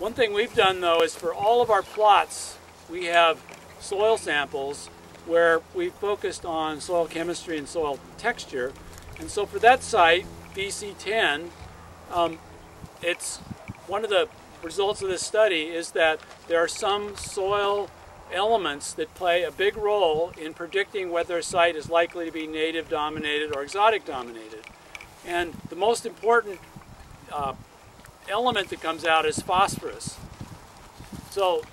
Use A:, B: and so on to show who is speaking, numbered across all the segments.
A: One thing we've done though is for all of our plots we have soil samples where we focused on soil chemistry and soil texture. And so for that site, BC10, it's one of the results of this study is that there are some soil elements that play a big role in predicting whether a site is likely to be native dominated or exotic dominated. And the most important element that comes out is phosphorus. So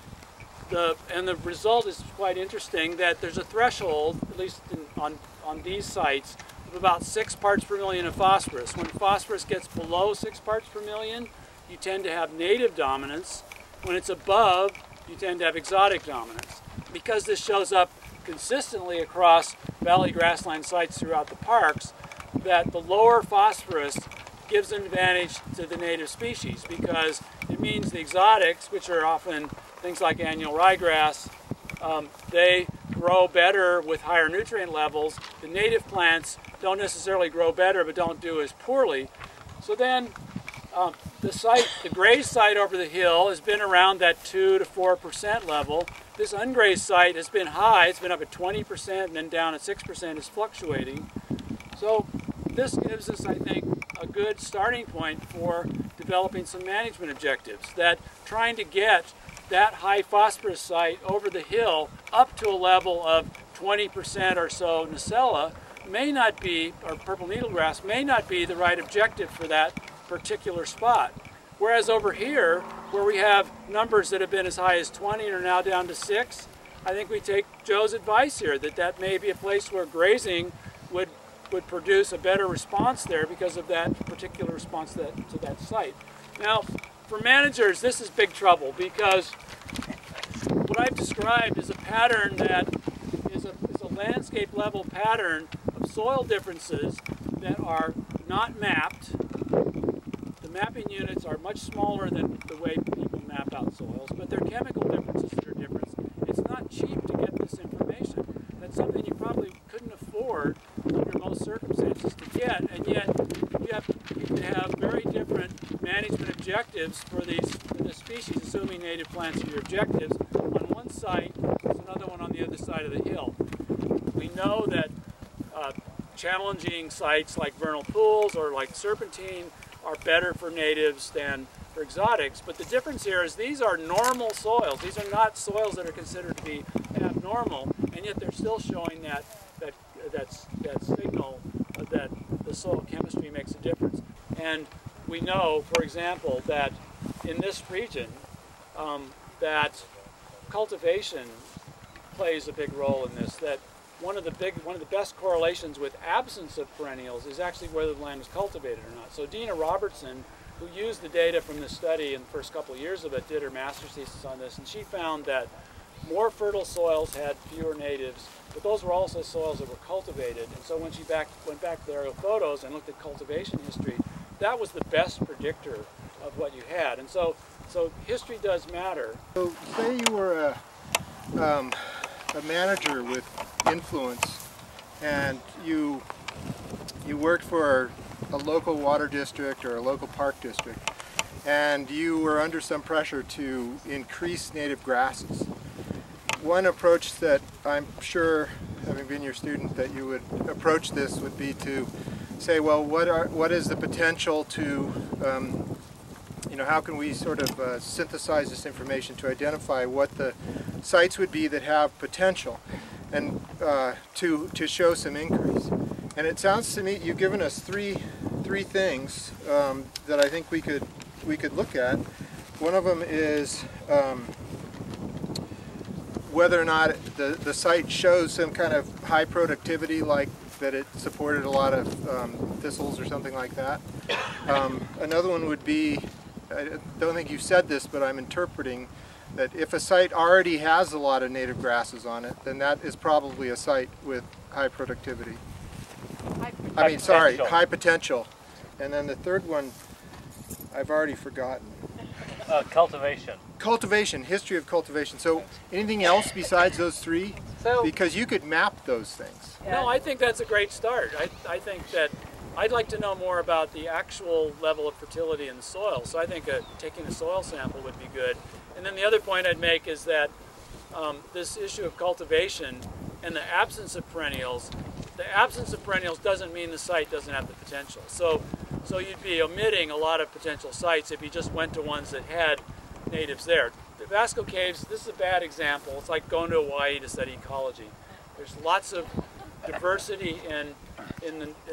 A: the result is quite interesting that there's a threshold, at least on these sites, of about 6 parts per million of phosphorus. When phosphorus gets below 6 parts per million, you tend to have native dominance. When it's above, you tend to have exotic dominance. Because this shows up consistently across valley grassland sites throughout the parks, that the lower phosphorus gives an advantage to the native species, because it means the exotics, which are often things like annual ryegrass, they grow better with higher nutrient levels. The native plants don't necessarily grow better, but don't do as poorly. So then the grazed site over the hill has been around that 2 to 4% level. This ungrazed site has been high. It's been up at 20% and then down at 6%. It's fluctuating. So this gives us, I think, a good starting point for developing some management objectives, that trying to get that high phosphorus site over the hill up to a level of 20% or so Nacella may not be, or purple needlegrass, may not be the right objective for that particular spot. Whereas over here, where we have numbers that have been as high as 20 and are now down to 6, I think we take Joe's advice here, that may be a place where grazing would produce a better response there because of that particular response to that site. Now, for managers, this is big trouble, because what I've described is a pattern that is a landscape level pattern of soil differences that are not mapped. The mapping units are much smaller than the way people map out soils, but they're chemical differences that are different. It's not cheap to get this information. That's something you probably couldn't afford under most circumstances to get, and yet you can have very different management objectives for the species, assuming native plants are your objectives. On one site, there's another one on the other side of the hill. We know that challenging sites like vernal pools or like serpentine are better for natives than for exotics, but the difference here is these are normal soils. These are not soils that are considered to be abnormal, and yet they're still showing that signal that the soil chemistry makes a difference. And we know, for example, that in this region, that cultivation plays a big role in this. That one of the best correlations with absence of perennials is actually whether the land is cultivated or not. So Dina Robertson, who used the data from this study in the first couple of years of it, did her master's thesis on this, and she found that more fertile soils had fewer natives, but those were also soils that were cultivated. And so when she went back to the aerial photos and looked at cultivation history, that was the best predictor of what you had. And so history does matter.
B: So say you were a manager with influence, and you worked for a local water district or a local park district, and you were under some pressure to increase native grasses. One approach that I'm sure, having been your student, that you would approach this would be to say, well, what is the potential to, how can we sort of synthesize this information to identify what the sites would be that have potential, and to show some increase. And it sounds to me you've given us three things that I think we could look at. One of them is whether or not the site shows some kind of high productivity, like that it supported a lot of thistles or something like that. Another one would be, I don't think you said this, but I'm interpreting that if a site already has a lot of native grasses on it, then that is probably a site with high productivity. High potential. And then the third one, I've already forgotten.
C: Cultivation.
D: Cultivation, history of cultivation. So anything else besides those three? Because you could map those things.
A: No, I think that's a great start. I think that I'd like to know more about the actual level of fertility in the soil. So I think taking a soil sample would be good. And then the other point I'd make is that this issue of cultivation and the absence of perennials doesn't mean the site doesn't have the potential. So you'd be omitting a lot of potential sites if you just went to ones that had natives there. The Vasco Caves, this is a bad example. It's like going to Hawaii to study ecology. There's lots of diversity in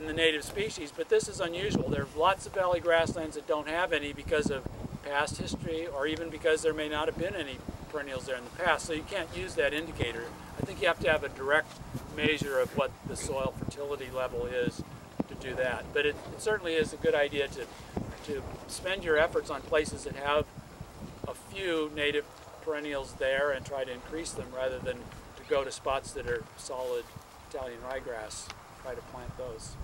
A: the native species, but this is unusual. There are lots of valley grasslands that don't have any because of past history, or even because there may not have been any perennials there in the past, so you can't use that indicator. I think you have to have a direct measure of what the soil fertility level is to do that. But it certainly is a good idea to spend your efforts on places that have a few native perennials there and try to increase them, rather than to go to spots that are solid Italian ryegrass, try to plant those.